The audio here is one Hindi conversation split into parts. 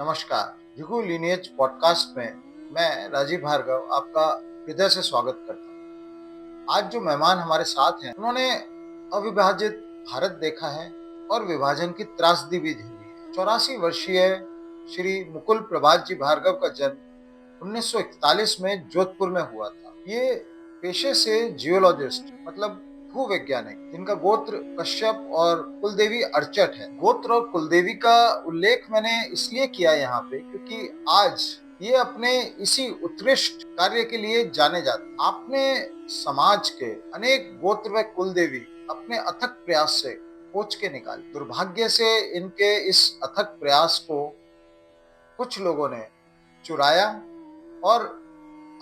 नमस्कार। जिगु लीनियज पॉडकास्ट में मैं राजीव भार्गव आपका हृदय से स्वागत करता हूँ। आज जो मेहमान हमारे साथ हैं, उन्होंने अविभाजित भारत देखा है और विभाजन की त्रासदी भी झेली है। 84 वर्षीय श्री मुकुल प्रभात जी भार्गव का जन्म 1941 में जोधपुर में हुआ था। ये पेशे से जियोलॉजिस्ट मतलब भूवैज्ञानिक, जिनका गोत्र कश्यप और कुलदेवी अर्चट है। गोत्र और कुलदेवी का उल्लेख मैंने इसलिए किया यहाँ पे क्योंकि आज ये अपने इसी उत्कृष्ट कार्य के लिए जाने जाते हैं। आपने समाज के अनेक गोत्र व कुलदेवी अपने अथक प्रयास से खोज के निकाले। दुर्भाग्य से इनके इस अथक प्रयास को कुछ लोगों ने चुराया और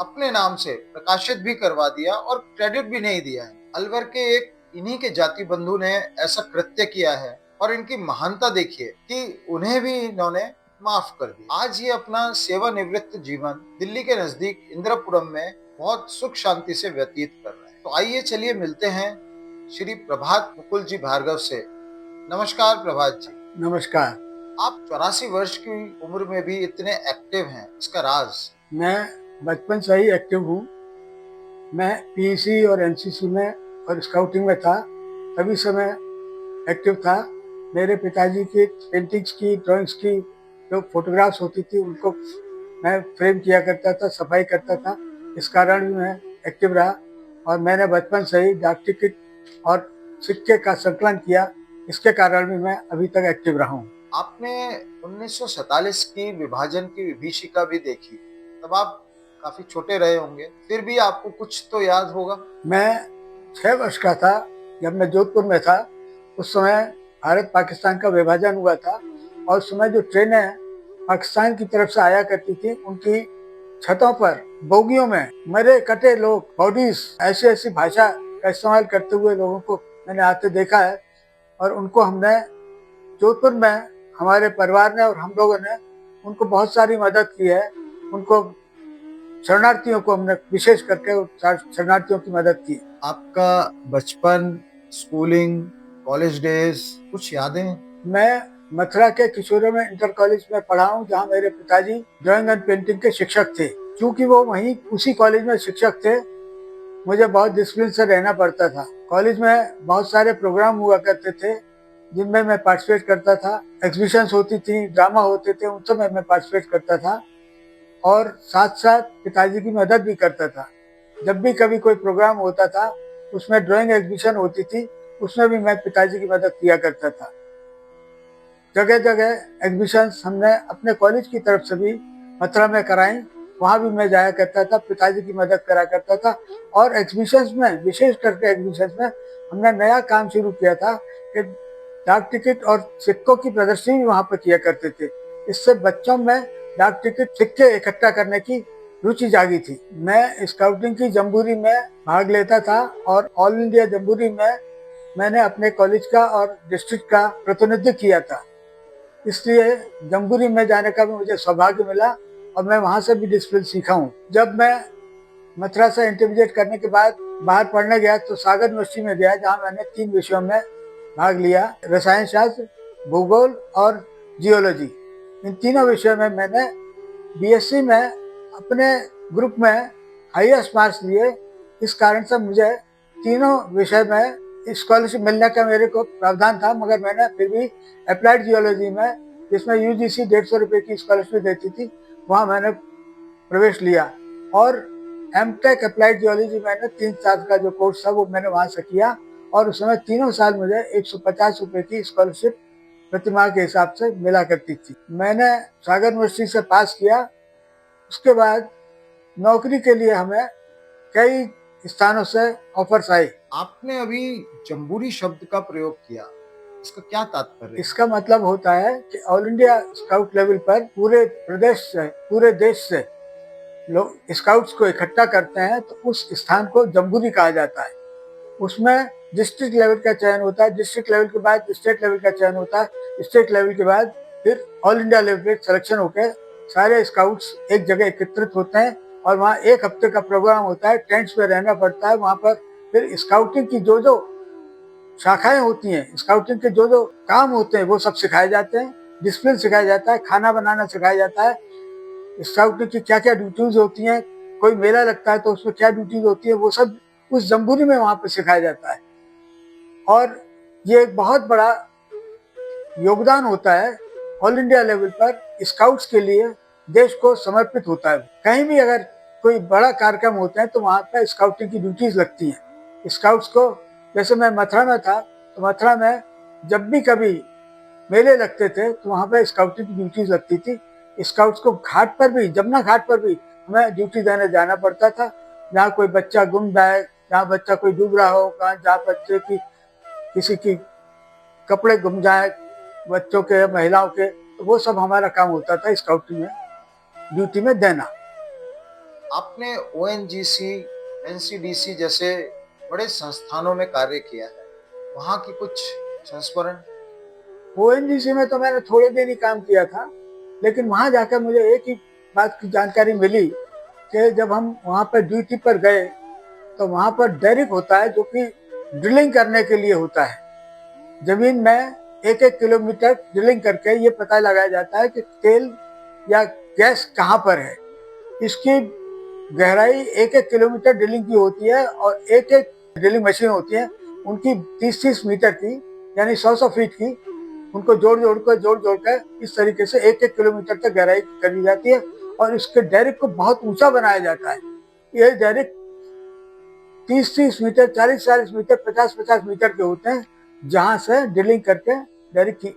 अपने नाम से प्रकाशित भी करवा दिया और क्रेडिट भी नहीं दिया है। अलवर के एक इन्हीं के जाति बंधु ने ऐसा कृत्य किया है और इनकी महानता देखिए कि उन्हें भी इन्होंने माफ कर दिया। आज ये अपना सेवानिवृत्त जीवन दिल्ली के नजदीक इंद्रपुरम में बहुत सुख शांति से व्यतीत कर रहे हैं। तो आइए चलिए मिलते हैं श्री प्रभात मुकुल जी भार्गव से। नमस्कार प्रभात जी। नमस्कार। आप 84 वर्ष की उम्र में भी इतने एक्टिव हैं, इसका राज? मैं बचपन से ही एक्टिव हूँ। मैं पीसी और एनसीसी में और स्काउटिंग में था, तभी से मैं एक्टिव था। मेरे पिताजी की पेंटिंग्स की, ड्राइंग्स की जो फोटोग्राफ्स होती थी उनको मैं फ्रेम किया करता था, सफाई करता था। इस कारण भी मैं एक्टिव रहा और मैंने बचपन से ही डाक टिकट और सिक्के का संकलन किया। इसके कारण भी मैं अभी तक एक्टिव रहा हूँ। आपने 1947 की विभाजन की विभीषिका भी देखी, तब आप काफी छोटे रहे होंगे, फिर भी आपको कुछ तो याद होगा। मैं 6 वर्ष का था जब मैं जोधपुर में था। उस समय भारत पाकिस्तान का विभाजन हुआ था और उस समय जो ट्रेनें पाकिस्तान की तरफ से आया करती थी, उनकी छतों पर बोगियों में मरे कटे लोग, बॉडीज, ऐसी ऐसी भाषा का इस्तेमाल करते हुए लोगों को मैंने आते देखा है। और उनको हमने जोधपुर में, हमारे परिवार ने और हम लोगों ने उनको बहुत सारी मदद की है। उनको शरणार्थियों को हमने विशेष करके शरणार्थियों की मदद की। आपका बचपन, स्कूलिंग, कॉलेज डेज, कुछ यादें? मैं मथुरा के किशोरों में इंटर कॉलेज में पढ़ा हूँ, जहाँ मेरे पिताजी ड्राइंग एंड पेंटिंग के शिक्षक थे। क्योंकि वो वहीं उसी कॉलेज में शिक्षक थे, मुझे बहुत डिसिप्लिन से रहना पड़ता था। कॉलेज में बहुत सारे प्रोग्राम हुआ करते थे जिनमें मैं पार्टिसिपेट करता था। एग्जीबिशंस होती थी, ड्रामा होते थे, उन सब में मैं पार्टिसिपेट करता था और साथ साथ पिताजी की मदद भी करता था। जब भी कभी कोई प्रोग्राम होता था, उसमें ड्राइंग एग्जीबिशन होती थी, उसमें भी मैं पिताजी की मदद किया करता था। जगह जगह एग्जीबिशंस हमने अपने कॉलेज की तरफ से भी मथुरा में कराई, वहाँ भी मैं जाया करता था, पिताजी की मदद करा करता था। और एग्जीबिशंस में, विशेष करके एग्जीबिशंस में हमने नया काम शुरू किया था कि डाक टिकट और सिक्कों की प्रदर्शनी भी वहाँ पर किया करते थे। इससे बच्चों में डाक टिकट, सिक्के इकट्ठा करने की रुचि जागी थी। मैं स्काउटिंग की जम्बूरी में भाग लेता था और ऑल इंडिया जम्बूरी में मैंने अपने कॉलेज का और डिस्ट्रिक्ट का प्रतिनिधित्व किया था। इसलिए जम्बूरी में जाने का भी मुझे सौभाग्य मिला और मैं वहाँ से भी डिसिप्लिन सीखा हूँ। जब मैं मथुरा से इंटरमीडिएट करने के बाद बाहर पढ़ने गया तो सागर यूनिवर्सिटी में गया, जहाँ मैंने 3 विषयों में भाग लिया, रसायन शास्त्र, भूगोल और जियोलॉजी। इन तीनों विषयों में मैंने बीएससी में अपने ग्रुप में हाईएस्ट मार्क्स लिए। इस कारण से मुझे तीनों विषय में स्कॉलरशिप मिलने का मेरे को प्रावधान था, मगर मैंने फिर भी अप्लाइड जियोलॉजी में, जिसमें यूजीसी 150 रुपये की स्कॉलरशिप देती थी, वहाँ मैंने प्रवेश लिया। और एमटेक अप्लाइड जियोलॉजी मैंने 3 साल का जो कोर्स था वो मैंने वहाँ से किया और उस समय तीनों साल मुझे 150 रुपये की स्कॉलरशिप प्रतिमाह के हिसाब से मिला करती थी। मैंने सागर यूनिवर्सिटी से पास किया। उसके बाद नौकरी के लिए हमें कई स्थानों से ऑफर्स आए। आपने अभी जम्बूरी शब्द का प्रयोग किया, इसका क्या तात्पर्य? इसका मतलब होता है कि ऑल इंडिया स्काउट लेवल पर पूरे प्रदेश से, पूरे देश से लोग स्काउट्स को इकट्ठा करते हैं, तो उस स्थान को जम्बूरी कहा जाता है। उसमें डिस्ट्रिक्ट लेवल का चयन होता है, डिस्ट्रिक्ट लेवल के बाद स्टेट लेवल का चयन होता है, स्टेट लेवल के बाद फिर ऑल इंडिया लेवल पे सिलेक्शन होकर सारे स्काउट्स एक जगह एकत्रित होते हैं और वहाँ 1 हफ्ते का प्रोग्राम होता है। टेंट्स में रहना पड़ता है। वहाँ पर फिर स्काउटिंग की जो जो शाखाएं होती हैं, स्काउटिंग के जो जो काम होते हैं, वो सब सिखाए जाते हैं। डिसिप्लिन सिखाया जाता है, खाना बनाना सिखाया जाता है, स्काउट की क्या क्या ड्यूटीज होती हैं, कोई मेला लगता है तो उसमें क्या ड्यूटीज होती है, वो सब उस जम्बूरी में वहाँ पर सिखाया जाता है। और ये एक बहुत बड़ा योगदान होता है ऑल इंडिया लेवल पर स्काउट्स के लिए, देश को समर्पित होता है। कहीं भी अगर कोई बड़ा कार्यक्रम होता है तो वहाँ पर स्काउटिंग की ड्यूटीज लगती हैं स्काउट्स को। जैसे मैं मथुरा में था तो मथुरा में जब भी कभी मेले लगते थे तो वहाँ पर स्काउटिंग की ड्यूटीज लगती थी। स्काउट्स को घाट पर भी, जमुना घाट पर भी हमें ड्यूटी देने जाना पड़ता था। जहाँ कोई बच्चा गुम जाए, जहाँ बच्चा कोई डूब रहा हो, जहाँ बच्चे की किसी की कपड़े गुम जाए, बच्चों के, महिलाओं के, तो वो सब हमारा काम होता था स्काउटिंग में ड्यूटी में देना। आपने ओएनजीसी, एनसीडीसी जैसे बड़े संस्थानों में कार्य किया है, वहाँ की कुछ संस्मरण? ओएनजीसी में तो मैंने थोड़े दिन ही काम किया था, लेकिन वहाँ जाकर मुझे एक ही बात की जानकारी मिली कि जब हम वहाँ पर ड्यूटी पर गए तो वहाँ पर डेरिक होता है जो कि ड्रिलिंग करने के लिए होता है। जमीन में 1-1 किलोमीटर ड्रिलिंग करके ये पता लगाया जाता है कि तेल या गैस कहाँ पर है। इसकी गहराई 1-1 किलोमीटर ड्रिलिंग की होती है और एक ड्रिलिंग मशीन होती है, उनकी 30-30 मीटर की, यानी 100-100 फीट की, उनको जोड़ जोड़ कर इस तरीके से 1-1 किलोमीटर तक गहराई कर दी जाती है और इसके डेरिक को बहुत ऊंचा बनाया जाता है। ये डेरिक 30-30 मीटर, 40-40 मीटर, 50-50 मीटर के होते हैं, जहां से ड्रिलिंग करके डेरिक की।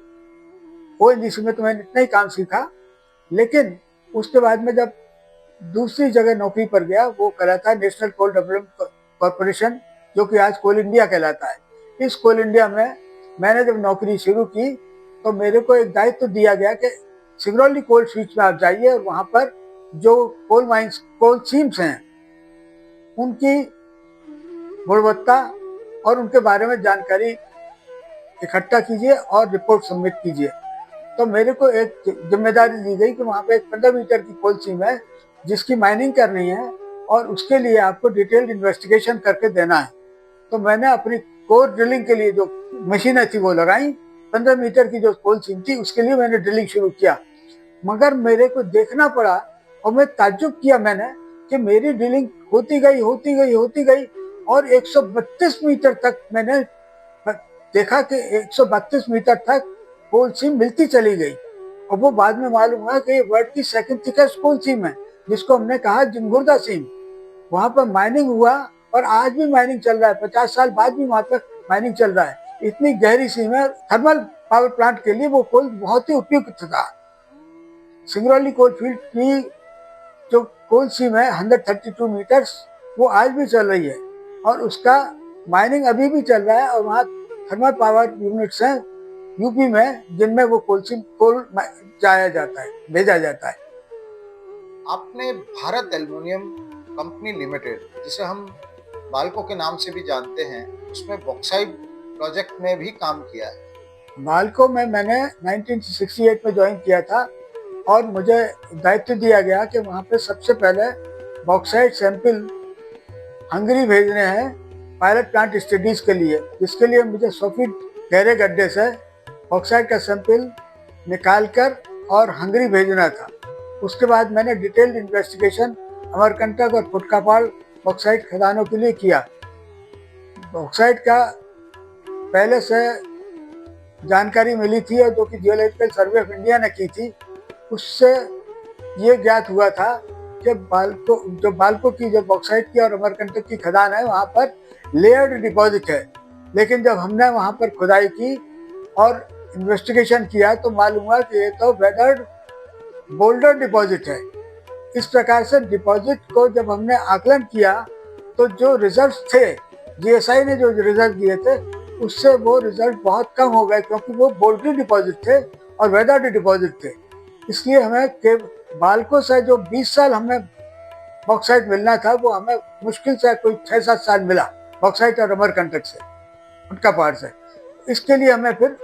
ओएनजीसी में तो मैंने इतना ही काम सीखा, लेकिन उसके बाद में जब दूसरी जगह नौकरी पर गया, वो कहलाता है नेशनल कोल डेवलपमेंट कॉर्पोरेशन, जो कि आज कोल इंडिया कहलाता है। इस कोल इंडिया में मैंने जब नौकरी शुरू की तो मेरे को एक दायित्व दिया गया कि सिंगरौली कोल फील्ड्स में आप जाइए और वहां पर जो कोल माइंस, कोल सीम्स हैं, उनकी गुणवत्ता और उनके बारे में जानकारी इकट्ठा कीजिए और रिपोर्ट सबमिट कीजिए। तो मेरे को एक जिम्मेदारी दी गई कि वहाँ पे एक 15 मीटर की कोल सीम है जिसकी माइनिंग करनी है और उसके लिए आपको डिटेल्ड इन्वेस्टिगेशन करके देना है। तो मैंने अपनी कोर ड्रिलिंग के लिए जो मशीनें थी वो लगाई। 15 मीटर की जो कोल सीम थी उसके लिए मैंने ड्रिलिंग शुरू किया, मगर मेरे को देखना पड़ा और मैं ताज्जुब किया मैंने कि मेरी ड्रिलिंग होती गई और 132 मीटर तक मैंने देखा कि 132 मीटर तक कोल सीम मिलती चली गई। और वो बाद में मालूम हुआ कि ये वर्ल्ड की सेकंड थिकेस्ट कोल सीम है, जिसको हमने कहा जिंगुर्दा सीम। वहां पर माइनिंग हुआ और आज भी माइनिंग चल रहा है, 50 साल बाद भी वहां पर माइनिंग चल रहा है। इतनी गहरी सीम है, थर्मल पावर प्लांट के लिए वो कोल बहुत ही उपयुक्त था। सिंगरौली कोल फील्ड की जो कोल सीम है 132 मीटर्स, वो आज भी चल रही है और उसका माइनिंग अभी भी चल रहा है। और वहाँ थर्मल पावर यूनिट्स हैं यूपी में, जिनमें वो कोल जाया जाता है, भेजा जाता है। आपने भारत एल्युमिनियम कंपनी लिमिटेड, जिसे हम बाल्को के नाम से भी जानते हैं, उसमें बॉक्साइट प्रोजेक्ट में भी काम किया है। बाल्को में मैंने 1968 में ज्वाइन किया था और मुझे दायित्व दिया गया कि वहाँ पे सबसे पहले बॉक्साइट सैंपल हंगरी भेजने हैं पायलट प्लांट स्टडीज के लिए, जिसके लिए मुझे 100 फीट गहरे गड्ढे से बॉक्साइट का सैंपल निकाल कर और हंगरी भेजना था। उसके बाद मैंने डिटेल्ड इन्वेस्टिगेशन अमरकंटक और फुटकापाल बॉक्साइट खदानों के लिए किया। बॉक्साइट का पहले से जानकारी मिली थी और जो कि जियोलॉजिकल सर्वे ऑफ इंडिया ने की थी, उससे ये ज्ञात हुआ था कि बाल्को की जो बॉक्साइट की और अमरकंटक की खदान है वहाँ पर लेयर्ड डिपॉजिट है। लेकिन जब हमने वहाँ पर खुदाई की और इन्वेस्टिगेशन किया तो मालूम हुआ कि ये तो वेदर्ड बोल्डर डिपॉजिट है। इस प्रकार से डिपॉजिट को जब हमने आकलन किया तो जो रिजल्ट थे, जीएसआई ने जो रिजल्ट दिए थे, उससे वो रिजल्ट बहुत कम हो गए, क्योंकि वो बोल्डरी डिपॉजिट थे और वेदर्ड डिपॉजिट थे। इसलिए हमें बाल्को से जो 20 साल हमें बॉक्साइट मिलना था, वो हमें मुश्किल से कोई 6-7 साल मिला बॉक्साइट और अमरकंटक से, उनका पार से। इसके लिए हमें फिर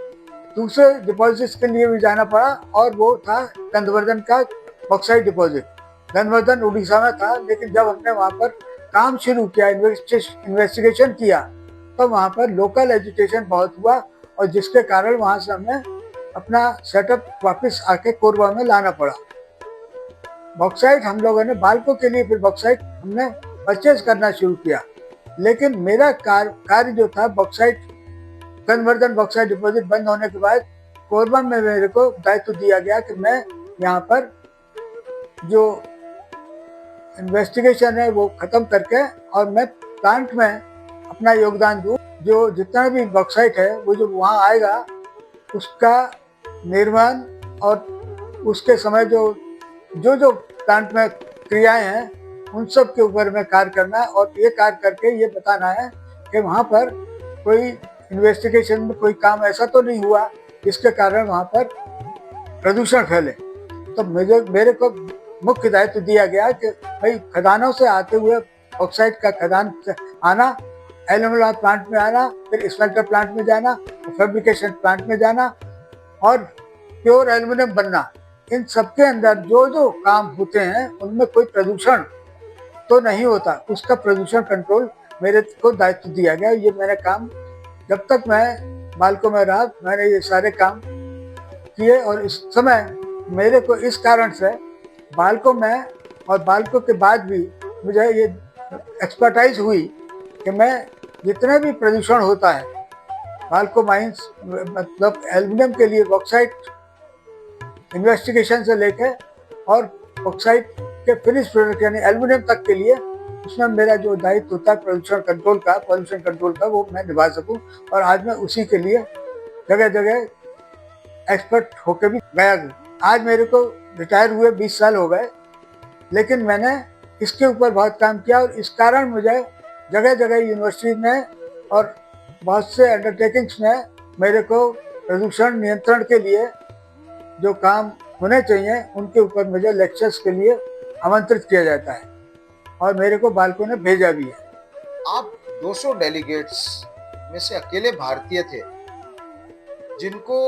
दूसरे डिपॉजिट्स के लिए भी जाना पड़ा और वो था गंधवर्धन का बॉक्साइट डिपॉजिट। गंधवर्धन उड़ीसा में था, लेकिन जब हमने वहाँ पर काम शुरू किया, इन्वेस्टिगेशन किया, तो वहाँ पर लोकल एजुटेशन बहुत हुआ और जिसके कारण वहाँ से हमने अपना सेटअप वापस आके कोरबा में लाना पड़ा। बॉक्साइट हम लोगों ने बालकों के लिए फिर बॉक्साइट हमने परचेज करना शुरू किया, लेकिन मेरा कार्य जो था बॉक्साइट कन्वर्जन बॉक्साइट डिपॉजिट बंद होने के बाद कोरबा में मेरे को दायित्व दिया गया कि मैं यहाँ पर जो इन्वेस्टिगेशन है वो खत्म करके और मैं प्लांट में अपना योगदान दूँ। जो जितना भी बॉक्साइट है वो जो वहाँ आएगा उसका निर्माण और उसके समय जो प्लांट में क्रियाएं हैं उन सब के ऊपर में कार्य करना है और ये कार्य करके ये बताना है कि वहाँ पर कोई इन्वेस्टिगेशन में कोई काम ऐसा तो नहीं हुआ जिसके कारण वहाँ पर प्रदूषण फैले। तो मेरे को मुख्य दायित्व दिया गया कि भाई खदानों से आते हुए ऑक्साइड का खदान से आना, एल्यूमिनियम प्लांट में आना, फिर स्मेल्टर प्लांट में जाना, फैब्रिकेशन प्लांट में जाना और प्योर एल्यूमिनियम बनना, इन सबके अंदर जो काम होते हैं उनमें कोई प्रदूषण तो नहीं होता, उसका प्रदूषण कंट्रोल मेरे को दायित्व दिया गया। ये मेरा काम जब तक मैं बालकों में रहा मैंने ये सारे काम किए और इस समय मेरे को इस कारण से बालकों में और बालकों के बाद भी मुझे ये एक्सपर्टाइज हुई कि मैं जितने भी प्रदूषण होता है बालको माइंस मतलब एल्यूमिनियम के लिए बॉक्साइट इन्वेस्टिगेशन से लेके और बॉक्साइट के फिनिश प्रोडक्ट यानी एल्यूमिनियम तक के लिए उसमें मेरा जो दायित्व होता है पॉल्यूशन कंट्रोल का वो मैं निभा सकूं। और आज मैं उसी के लिए जगह जगह एक्सपर्ट होकर भी गया। आज मेरे को रिटायर हुए 20 साल हो गए, लेकिन मैंने इसके ऊपर बहुत काम किया और इस कारण मुझे जगह जगह यूनिवर्सिटी में और बहुत से अंडरटेकिंग्स में मेरे को प्रदूषण नियंत्रण के लिए जो काम होने चाहिए उनके ऊपर मुझे लेक्चर्स के लिए आमंत्रित किया जाता है और मेरे को बालकों ने भेजा भी है। आप 200 डेलीगेट्स में से अकेले भारतीय थे जिनको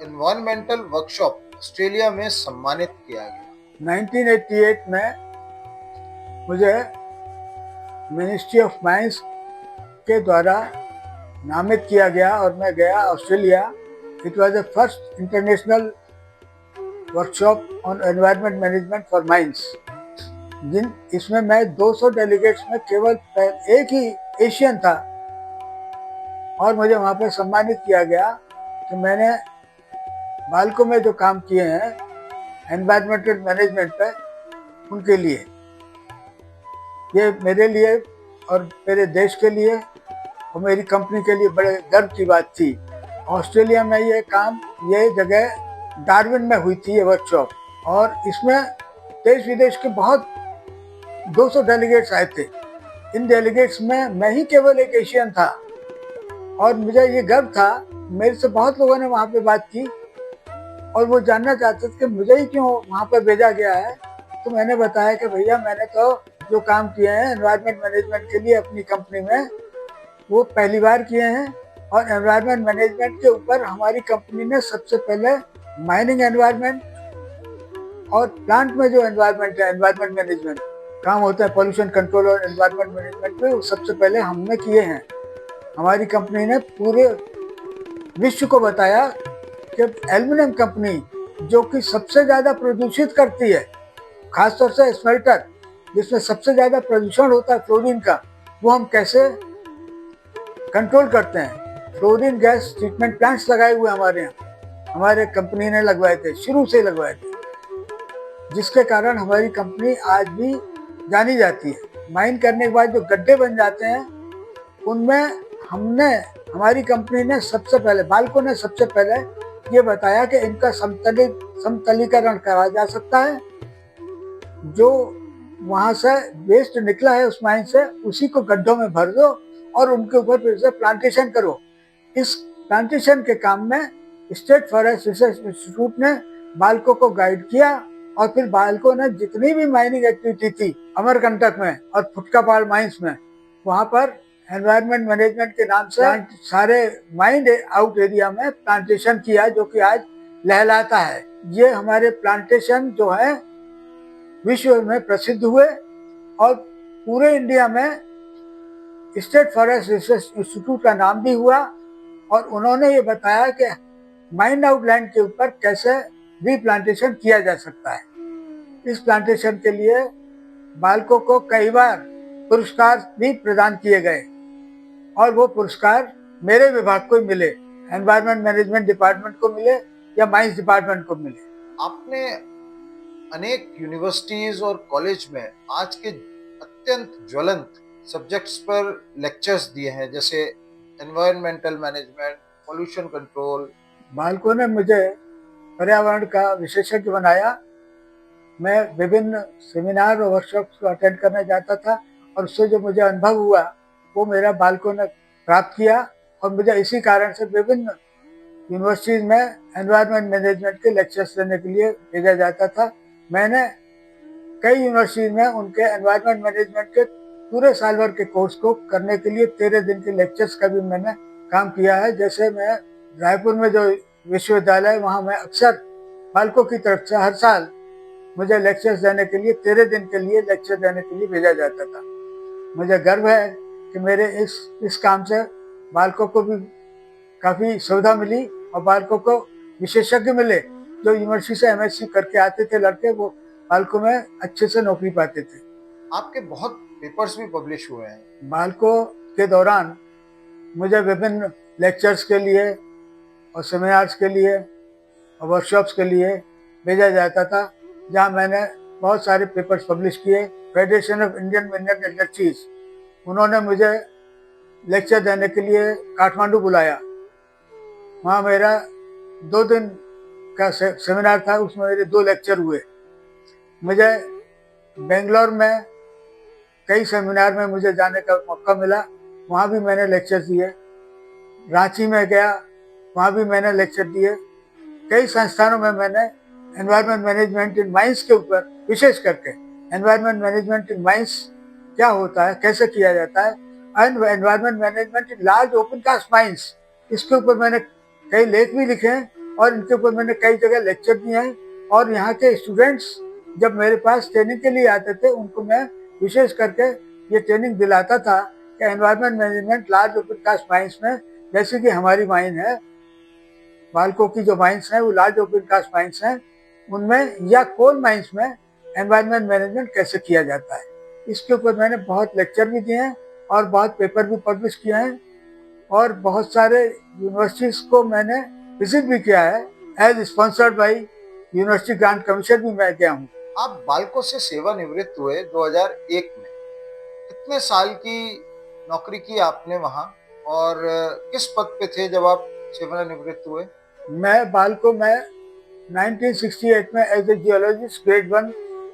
एनवायरमेंटल वर्कशॉप ऑस्ट्रेलिया में सम्मानित किया गया। 1988 में मुझे मिनिस्ट्री ऑफ माइंस के द्वारा नामित किया गया और मैं गया Australia. It was the first international workshop on environment management for mines. इसमें मैं 200 डेलीगेट्स में केवल एक ही एशियन था और मुझे वहाँ पे सम्मानित किया गया कि मैंने बालकों में जो काम किए हैं एनवायरमेंटल मैनेजमेंट पे उनके लिए, ये मेरे लिए और मेरे देश के लिए और मेरी कंपनी के लिए बड़े गर्व की बात थी। ऑस्ट्रेलिया में ये जगह डार्विन में हुई थी ये वर्कशॉप और इसमें देश विदेश के बहुत 200 डेलीगेट्स आए थे। इन डेलीगेट्स में मैं ही केवल एक एशियन था और मुझे ये गर्व था। मेरे से बहुत लोगों ने वहाँ पे बात की और वो जानना चाहते थे कि मुझे ही क्यों वहाँ पर भेजा गया है। तो मैंने बताया कि भैया मैंने तो जो काम किए हैं एनवायरनमेंट मैनेजमेंट के लिए अपनी कंपनी में वो पहली बार किए हैं और एनवायरनमेंट मैनेजमेंट के ऊपर हमारी कंपनी ने सबसे पहले माइनिंग एनवायरनमेंट और प्लांट में जो एनवायरनमेंट है एनवायरनमेंट मैनेजमेंट काम होता है पॉल्यूशन कंट्रोल और एनवायरनमेंट मैनेजमेंट में, वो सबसे पहले हमने किए हैं। हमारी कंपनी ने पूरे विश्व को बताया कि एल्युमिनियम कंपनी जो कि सबसे ज़्यादा प्रदूषित करती है, खासतौर से स्मेल्टर जिसमें सबसे ज़्यादा प्रदूषण होता है फ्लोरीन का, वो हम कैसे कंट्रोल करते हैं। फ्लोरीन गैस ट्रीटमेंट प्लांट्स लगाए हुए हमारे यहाँ, हमारे कंपनी ने लगवाए थे, शुरू से लगवाए थे, जिसके कारण हमारी कंपनी आज भी जानी जाती है। माइन करने के बाद जो गड्ढे बन जाते हैं उनमें हमारी कंपनी ने सबसे पहले बालकों ने सबसे पहले ये बताया कि इनका समतलीकरण करा जा सकता है। जो वहाँ से वेस्ट निकला है उस माइन से उसी को गड्ढों में भर दो और उनके ऊपर फिर से प्लांटेशन करो। इस प्लांटेशन के काम में स्टेट फॉरेस्ट रिसर्च इंस्टीट्यूट ने बालकों को गाइड किया और फिर बालकों ने जितनी भी माइनिंग एक्टिविटी थी अमरकंटक में और फुटकापाल माइंस में, वहाँ पर एनवायरनमेंट मैनेजमेंट के नाम से सारे माइंड आउट एरिया में प्लांटेशन किया जो कि आज लहलाता है। ये हमारे प्लांटेशन जो है विश्व में प्रसिद्ध हुए और पूरे इंडिया में स्टेट फॉरेस्ट रिसर्च इंस्टीट्यूट का नाम भी हुआ और उन्होंने ये बताया कि माइन आउटलैंड के ऊपर कैसे रीप्लांटेशन किया जा सकता है। इस प्लांटेशन के लिए बालकों को कई बार पुरस्कार भी प्रदान किए गए और वो पुरस्कार मेरे विभाग को मिले, एनवायरमेंट मैनेजमेंट डिपार्टमेंट को मिले या माइंस डिपार्टमेंट को मिले। आपने अनेक यूनिवर्सिटीज और कॉलेज में आज के अत्यंत ज्वलंत सब्जेक्ट्स पर लेक्चर्स दिए हैं, जैसे एनवायरमेंटल मैनेजमेंट, पोल्यूशन कंट्रोल। बालकों ने मुझे पर्यावरण का विशेषज्ञ बनाया। मैं विभिन्न सेमिनार और वर्कशॉप्स को अटेंड करने जाता था और उससे जो मुझे अनुभव हुआ वो मेरा बालकों ने प्राप्त किया और मुझे इसी कारण से विभिन्न यूनिवर्सिटीज में एनवायरमेंट मैनेजमेंट के लेक्चर्स देने के लिए भेजा जाता था। मैंने कई यूनिवर्सिटीज में उनके एनवायरमेंट मैनेजमेंट के पूरे साल भर के कोर्स को करने के लिए 13 दिन के लेक्चर्स का भी मैंने काम किया है। जैसे मैं रायपुर में जो विश्वविद्यालय है वहाँ मैं अक्सर बालकों की तरफ से हर साल मुझे लेक्चर्स देने के लिए 13 दिन के लिए लेक्चर देने के लिए भेजा जाता था। मुझे गर्व है कि मेरे इस काम से बालकों को भी काफ़ी सुविधा मिली और बालकों को विशेषज्ञ मिले। जो यूनिवर्सिटी से एमएससी करके आते थे लड़के, वो बालकों में अच्छे से नौकरी पाते थे। आपके बहुत पेपर्स भी पब्लिश हुए हैं। बालकों के दौरान मुझे विभिन्न लेक्चर्स के लिए और सेमिनार्स के लिए और वर्कशॉप्स के लिए भेजा जाता था, जहां मैंने बहुत सारे पेपर्स पब्लिश किए। Federation of Indian mineral industries, उन्होंने मुझे लेक्चर देने के लिए काठमांडू बुलाया। वहाँ मेरा 2 दिन का सेमिनार था, उसमें मेरे 2 लेक्चर हुए। मुझे बेंगलोर में कई सेमिनार में मुझे जाने का मौका मिला, वहाँ भी मैंने लेक्चर दिए। रांची में गया, वहाँ भी मैंने लेक्चर दिए। कई संस्थानों में मैंने एनवायरमेंट मैनेजमेंट इन माइंस के ऊपर, विशेष करके एनवायरमेंट मैनेजमेंट इन माइंस क्या होता है, कैसे किया जाता है, and environment management in large open cast mines, इसके ऊपर मैंने कई लेख भी लिखे हैं और इनके ऊपर मैंने कई जगह लेक्चर दिए हैं। और यहाँ के स्टूडेंट्स जब मेरे पास ट्रेनिंग के लिए आते थे, उनको मैं विशेष करके ये ट्रेनिंग दिलाता था कि environment management large open cast mines में, जैसे कि हमारी माइन है, बालकों की जो माइंस हैं वो लार्ज ओपन कास्ट माइंस हैं, उनमें या कोल माइंस में एनवायरमेंट मैनेजमेंट कैसे किया जाता है, इसके ऊपर मैंने बहुत लेक्चर भी दिए हैं और बहुत पेपर भी पब्लिश किए हैं और बहुत सारे यूनिवर्सिटीज को मैंने विजिट भी किया है। As sponsored by University Grant Commission भी मैं गया हूँ। आप बालकों से सेवानिवृत्त हुए 2001 में। कितने साल की नौकरी की आपने वहाँ और किस पद पे थे जब आप सेवानिवृत्त हुए? मैं बालकों में 1968 में as a geologist grade 1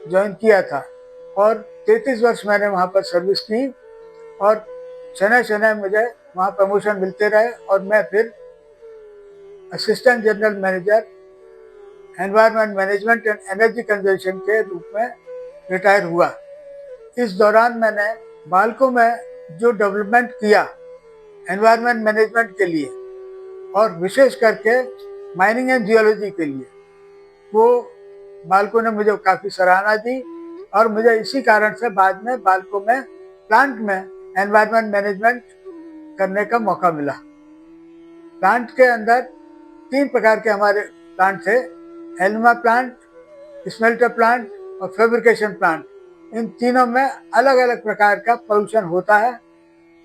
join किया था और 33 वर्ष मैंने वहाँ पर सर्विस की और शनय शनय मुझे वहाँ प्रमोशन मिलते रहे और मैं फिर assistant general manager environment management and energy conservation के रूप में रिटायर हुआ। इस दौरान मैंने बालकों में जो डेवलपमेंट किया एनवायरमेंट मैनेजमेंट के लिए और विशेष करके माइनिंग एंड जियोलॉजी के लिए, वो बालकों ने मुझे काफ़ी सराहना दी और मुझे इसी कारण से बाद में बालकों में प्लांट में एनवायरमेंट मैनेजमेंट करने का मौका मिला। प्लांट के अंदर 3 प्रकार के हमारे प्लांट थे, एल्मा प्लांट, स्मेल्टर प्लांट और फैब्रिकेशन प्लांट। इन तीनों में अलग अलग प्रकार का पोल्यूशन होता है,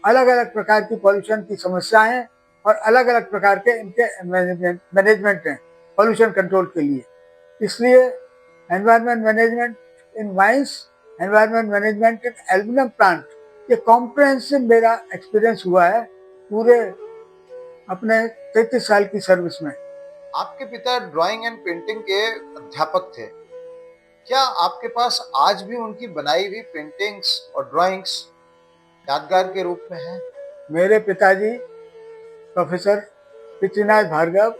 अलग अलग प्रकार की पोल्यूशन की समस्याएं हैं और अलग अलग प्रकार के इनके मैनेजमेंट हैं पोल्यूशन कंट्रोल के लिए। इसलिए एनवायरमेंट मैनेजमेंट इन माइंस, एनवायरमेंट मैनेजमेंट इन एल्यूमिनियम प्लांट, ये कॉम्प्रिहेंसिव मेरा एक्सपीरियंस हुआ है पूरे अपने 33 साल की सर्विस में। आपके पिता ड्राइंग एंड पेंटिंग के अध्यापक थे। क्या आपके पास आज भी उनकी बनाई हुई पेंटिंग्स और ड्राइंग्स यादगार के रूप में हैं? मेरे पिताजी प्रोफेसर पृथ्वीनाथ भार्गव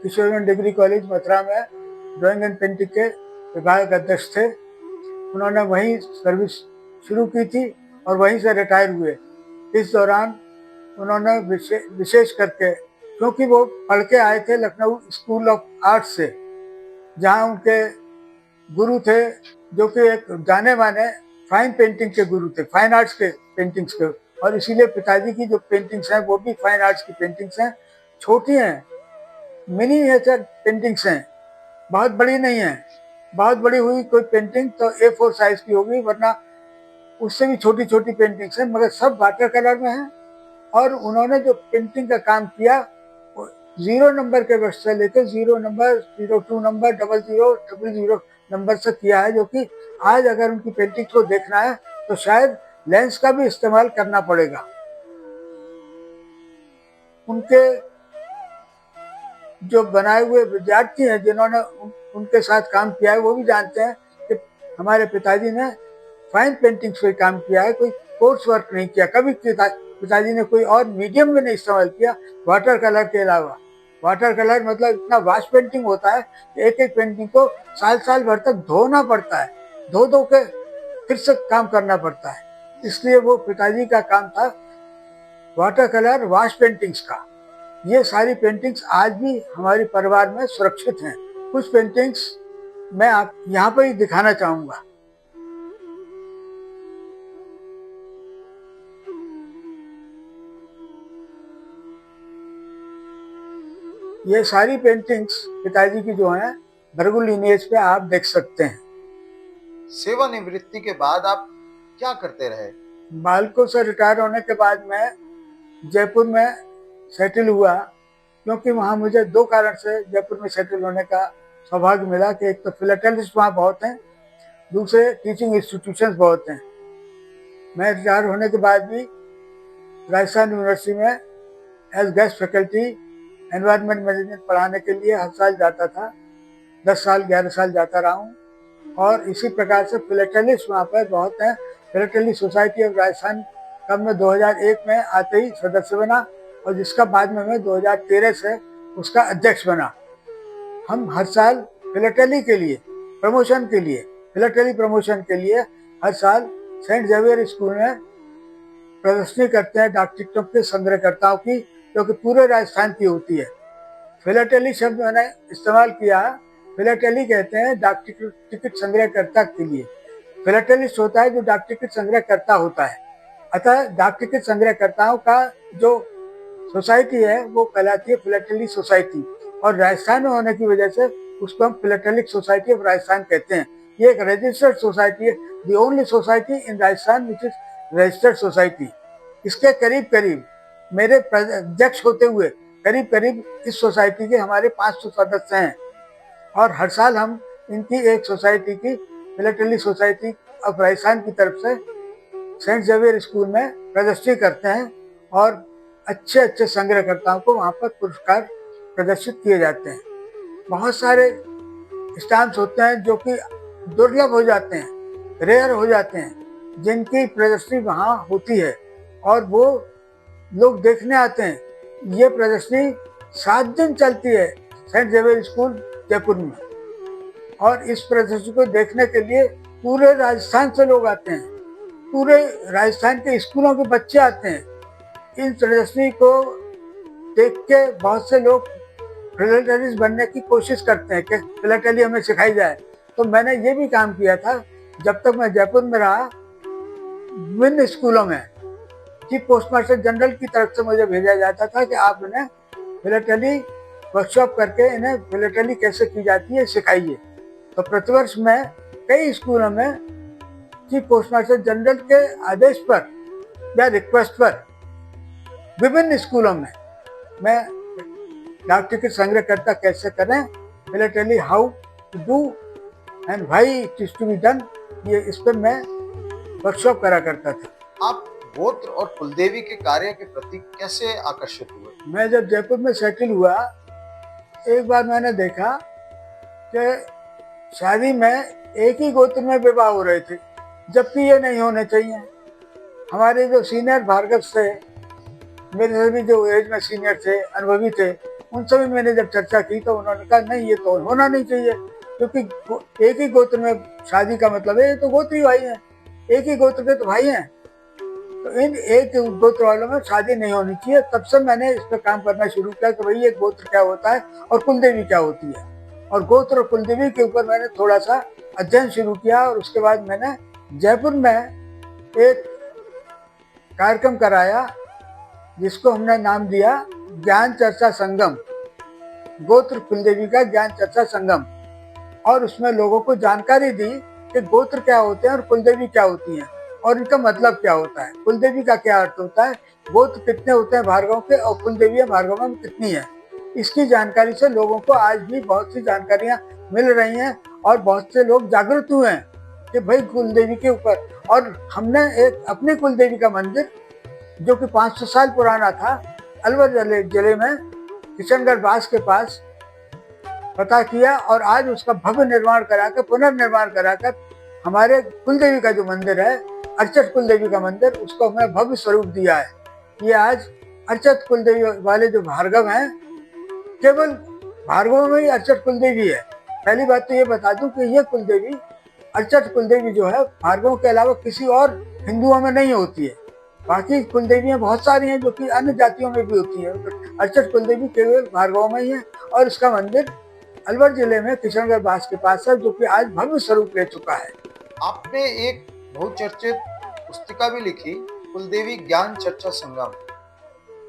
किशोर डिग्री कॉलेज मथुरा में ड्राइंग एंड पेंटिंग के विभाग अध्यक्ष थे। उन्होंने वहीं सर्विस शुरू की थी और वहीं से रिटायर हुए। इस दौरान उन्होंने विशेष करके, क्योंकि वो पढ़ के आए थे लखनऊ स्कूल ऑफ आर्ट्स से, जहाँ उनके गुरु थे जो कि एक जाने माने फाइन पेंटिंग के गुरु थे, फाइन आर्ट्स के पेंटिंग्स के, और इसीलिए पिताजी की जो पेंटिंग्स हैं वो भी फाइन आर्ट्स की पेंटिंग्स हैं। छोटी हैं मिनीएचर पेंटिंग्स हैं, बहुत बड़ी नहीं है। बहुत बड़ी हुई कोई पेंटिंग तो A4 साइज की होगी, वरना उससे भी छोटी छोटी पेंटिंग्स हैं, मगर सब वाटर कलर में है। और उन्होंने जो पेंटिंग का काम किया वो 0 नंबर के ब्रश से लेकर 0 नंबर, 02 नंबर, 00, 00 नंबर से किया है, जो कि आज अगर उनकी पेंटिंग को देखना है तो शायद लेंस का भी इस्तेमाल करना पड़ेगा। उनके जो बनाए हुए विद्यार्थी हैं जिन्होंने उनके साथ काम किया है, वो भी जानते हैं कि हमारे पिताजी ने फाइन पेंटिंग्स पे काम किया है, कोई कोर्स वर्क नहीं किया। कभी पिताजी ने कोई और मीडियम में नहीं इस्तेमाल किया वाटर कलर के अलावा। वाटर कलर मतलब इतना वाश पेंटिंग होता है कि एक एक पेंटिंग को साल साल भर तक धोना पड़ता है, धो धो के फिर से काम करना पड़ता है। इसलिए वो पिताजी का काम था वाटर कलर वाश पेंटिंग्स का। ये सारी पेंटिंग्स आज भी हमारे परिवार में सुरक्षित हैं। कुछ पेंटिंग्स मैं आप यहाँ पर ही दिखाना चाहूँगा। ये सारी पेंटिंग्स पिताजी की जो हैं बरगुल लिनिएज पे आप देख सकते हैं। सेवानिवृत्ति के बाद आप क्या करते रहे? बालको से रिटायर होने के बाद मैं जयपुर में सेटल हुआ, क्योंकि वहाँ मुझे 2 कारण से जयपुर में सेटल होने का सौभाग्य मिला कि एक तो फिलाटेलिस्ट वहाँ बहुत हैं, दूसरे टीचिंग इंस्टीट्यूशंस बहुत हैं। मैं रिटायर होने के बाद भी राजस्थान यूनिवर्सिटी में as guest faculty environment management पढ़ाने के लिए हर साल जाता था। 10 साल 11 साल जाता रहा हूँ। और इसी प्रकार से फिलाटेलिस्ट वहाँ पर बहुत हैं। फिलाटेली सोसाइटी ऑफ राजस्थान का मैं 2001 में आते ही सदस्य बना, और जिसका बाद में मैं 2013 से उसका अध्यक्ष बना। हम हर साल फिलाटेली के लिए प्रमोशन के लिए फिलाटेली प्रमोशन के लिए हर साल सेंट जेवियर स्कूल में प्रदर्शनी करते हैं डाक टिकटों के संग्रहकर्ताओं की, जो कि पूरे राजस्थान की होती है। फिलाटेली शब्द मैंने इस्तेमाल किया। फिलाटेली कहते हैं डाक टिकट संग्रहकर्ता के लिए। फिलाटेलिस्ट होता है जो डाक टिकट संग्रहकर्ता होता है। अतः डाक टिकट संग्रहकर्ताओं का जो सोसाइटी है वो कहलाती है फिलाटेली सोसाइटी, और राजस्थान में होने की वजह से उसको हम फिलाटेलिक सोसाइटी ऑफ राजस्थान कहते हैं। ये एक रजिस्टर्ड सोसाइटी है, the only society in Rajasthan which is registered society. इसके करीब करीब मेरे अध्यक्ष होते हुए करीब करीब इस सोसाइटी के हमारे 500 सदस्य हैं, और हर साल हम इनकी एक सोसाइटी की फिलाटेली सोसाइटी ऑफ राजस्थान की तरफ से सेंट जेवियर स्कूल में प्रदर्शनी करते हैं, और अच्छे अच्छे संग्रहकर्ताओं को वहाँ पर पुरस्कार प्रदर्शित किए जाते हैं। बहुत सारे स्टैम्प्स होते हैं जो कि दुर्लभ हो जाते हैं, रेयर हो जाते हैं, जिनकी प्रदर्शनी वहाँ होती है और वो लोग देखने आते हैं। ये प्रदर्शनी 7 दिन चलती है सेंट जेवियर स्कूल जयपुर में, और इस प्रदर्शनी को देखने के लिए पूरे राजस्थान से लोग आते हैं। पूरे राजस्थान के स्कूलों के बच्चे आते हैं। इन प्रदर्शनी को देख के बहुत से लोग फिलाटेलिस्ट बनने की कोशिश करते हैं कि फिलाटेली हमें सिखाई जाए। तो मैंने ये भी काम किया था। जब तक मैं जयपुर में रहा, विभिन्न स्कूलों में चीफ पोस्ट मास्टर जनरल की तरफ से मुझे भेजा जाता था कि आप इन्हें फिलाटेली वर्कशॉप करके इन्हें फिलाटेली कैसे की जाती है सिखाइए। तो प्रतिवर्ष मैं कई स्कूलों में चीफ पोस्ट मास्टर जनरल के आदेश पर या रिक्वेस्ट पर विभिन्न स्कूलों में मैं डाक टिकट संग्रहकर्ता कैसे करें, philately how to do and why it is to be done, ये इस पर मैं वर्कशॉप करा करता था। आप गोत्र और कुलदेवी के कार्य के प्रति कैसे आकर्षित हुए? मैं जब जयपुर में सेटल हुआ, एक बार मैंने देखा कि शादी में एक ही गोत्र में विवाह हो रहे थे, जबकि ये नहीं होने चाहिए। हमारे जो सीनियर भार्गव थे, मेरे से भी जो एज में सीनियर थे, अनुभवी थे, उनसे भी मैंने जब चर्चा की तो उन्होंने कहा नहीं, ये तो होना नहीं चाहिए, क्योंकि एक ही गोत्र में शादी का मतलब है ये तो गोत्री भाई हैं, एक ही गोत्र के तो भाई हैं, तो इन एक गोत्र वालों में शादी नहीं होनी चाहिए। तब से मैंने इस पर काम करना शुरू किया कि भाई ये गोत्र क्या होता है और कुलदेवी क्या होती है, और गोत्र और कुलदेवी के ऊपर मैंने थोड़ा सा अध्ययन शुरू किया। और उसके बाद मैंने जयपुर में एक कार्यक्रम कराया जिसको हमने नाम दिया ज्ञान चर्चा संगम। गोत्र कुलदेवी का ज्ञान चर्चा संगम, और उसमें लोगों को जानकारी दी कि गोत्र क्या होते हैं और कुलदेवी क्या होती हैं और इनका मतलब क्या होता है, कुलदेवी का क्या अर्थ होता है, गोत्र कितने होते हैं भार्गव के और कुलदेवी भार्गव में कितनी है। इसकी जानकारी से लोगों को आज भी बहुत सी जानकारियां मिल रही हैं और बहुत से लोग जागरूक हुए हैं कि भाई कुलदेवी के ऊपर। और हमने एक अपनी कुलदेवी का मंदिर जो कि 500 साल पुराना था, अलवर जिले में किशनगढ़ बास के पास पता किया और आज उसका भव्य निर्माण कराकर, पुनर्निर्माण कराकर हमारे कुलदेवी का जो मंदिर है, अर्चट कुलदेवी का मंदिर, उसको हमने भव्य स्वरूप दिया है। ये आज अर्चट कुलदेवी वाले जो भार्गव हैं, केवल भार्गव में ही अर्चट कुलदेवी है। पहली बात तो ये बता दूं कि ये कुलदेवी, अर्चट कुलदेवी जो है, भार्गव के अलावा किसी और हिंदुओं में नहीं होती है। बाकी कुलदेवियां बहुत सारी हैं जो कि अन्य जातियों में भी होती है, अर्चट कुलदेवी केवल भार्गव में ही है। और इसका मंदिर अलवर जिले में किशनगढ़ बास के पास है, जो कि आज भव्य स्वरूप ले चुका है। आपने एक बहुचर्चित पुस्तिका भी लिखी, कुलदेवी ज्ञान चर्चा संगम,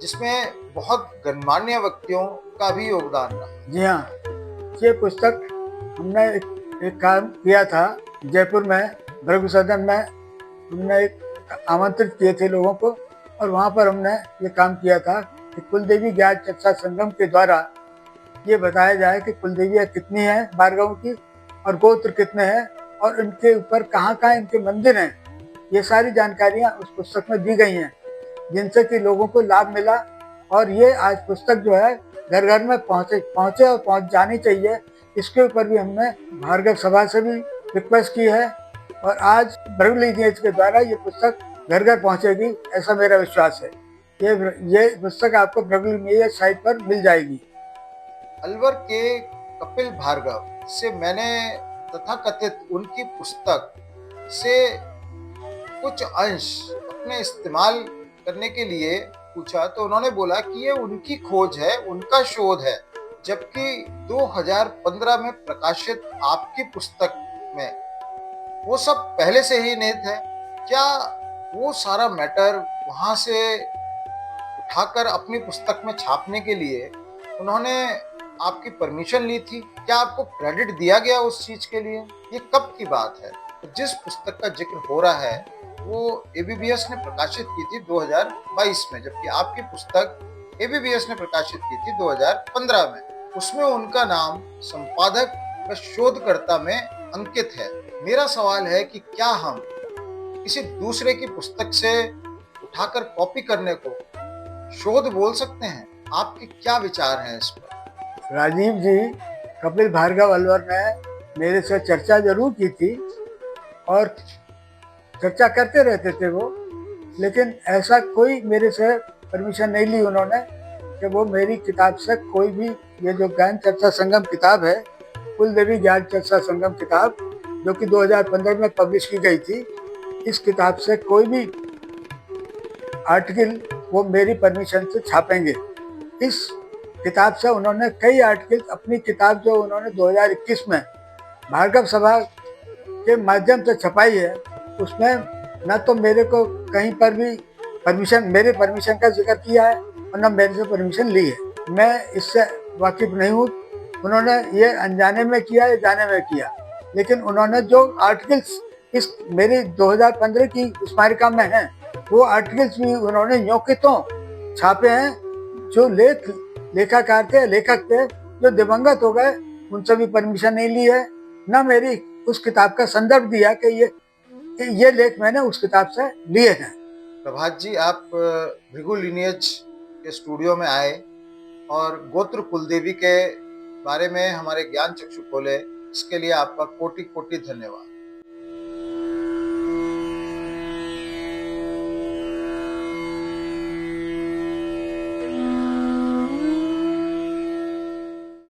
जिसमें बहुत गणमान्य व्यक्तियों का भी योगदान रहा। जी हाँ, ये पुस्तक हमने एक काम किया था जयपुर में, भृगु सदन में हमने एक आमंत्रित किए थे लोगों को, और वहाँ पर हमने ये काम किया था कि कुलदेवी ज्ञान चर्चा संगम के द्वारा ये बताया जाए कि कुलदेवियाँ कितनी हैं भार्गव की और गोत्र कितने हैं और इनके ऊपर कहाँ कहाँ इनके मंदिर हैं। ये सारी जानकारियाँ उस पुस्तक में दी गई हैं, जिनसे कि लोगों को लाभ मिला। और ये आज पुस्तक जो है घर घर में पहुँचे और पहुँच जानी चाहिए। इसके ऊपर भी हमने भार्गव सभा से भी रिक्वेस्ट की है और आज भृगु लीनिएज के द्वारा ये पुस्तक घर घर पहुँचेगी, ऐसा मेरा विश्वास है। ये पुस्तक आपको भृगु लीनिएज साइट पर मिल जाएगी। अलवर के कपिल भार्गव से मैंने तथाकथित उनकी पुस्तक से कुछ अंश अपने इस्तेमाल करने के लिए पूछा, तो उन्होंने बोला कि ये उनकी खोज है, उनका शोध है, जबकि 2015 में प्रकाशित आपकी पुस्तक में वो सब पहले से ही निहित है। क्या वो सारा मैटर वहां से उठाकर अपनी पुस्तक में छापने के लिए उन्होंने आपकी परमिशन ली थी? क्या आपको क्रेडिट दिया गया उस चीज के लिए? ये कब की बात है? तो जिस पुस्तक का जिक्र हो रहा है वो एबीबीएस ने प्रकाशित की थी 2022 में, जबकि आपकी पुस्तक एबीबीएस ने प्रकाशित की थी 2015 में। उसमें उनका नाम संपादक व शोधकर्ता में अंकित है। मेरा सवाल है कि क्या हम किसी दूसरे की पुस्तक से उठाकर कॉपी करने को शोध बोल सकते हैं? आपके क्या विचार हैं इस पर? राजीव जी, कपिल भार्गव अलवर ने मेरे से चर्चा जरूर की थी और चर्चा करते रहते थे वो, लेकिन ऐसा कोई मेरे से परमिशन नहीं ली उन्होंने कि वो मेरी किताब से कोई भी, ये जो ज्ञान चर्चा संगम किताब है, कुलदेवी ज्ञान चर्चा संगम किताब, जो कि 2015 में पब्लिश की गई थी, इस किताब से कोई भी आर्टिकल वो मेरी परमिशन से छापेंगे। इस किताब से उन्होंने कई आर्टिकल, अपनी किताब जो उन्होंने 2021 में भार्गव सभा के माध्यम से छपाई है, उसमें न तो मेरे को कहीं पर भी मेरे परमिशन का जिक्र किया है और न मेरे से परमिशन ली है। मैं इससे वाकिफ नहीं हूँ, उन्होंने ये अनजाने में किया या जाने में किया, लेकिन उन्होंने जो आर्टिकल्स इस मेरी 2015 की स्मारिका में हैं, वो आर्टिकल्स भी उन्होंने यों के त्यों छापे हैं। जो लेखाकार थे, लेखक थे, जो दिवंगत हो गए, उनसे भी परमिशन नहीं ली है, न मेरी उस किताब का संदर्भ दिया कि ये लेख मैंने उस किताब से लिए हैं। प्रभात जी, आप भृगु लीनिएज के स्टूडियो में आए और गोत्र कुलदेवी के बारे में हमारे ज्ञान चक्षु खोले, इसके लिए आपका कोटि कोटि धन्यवाद।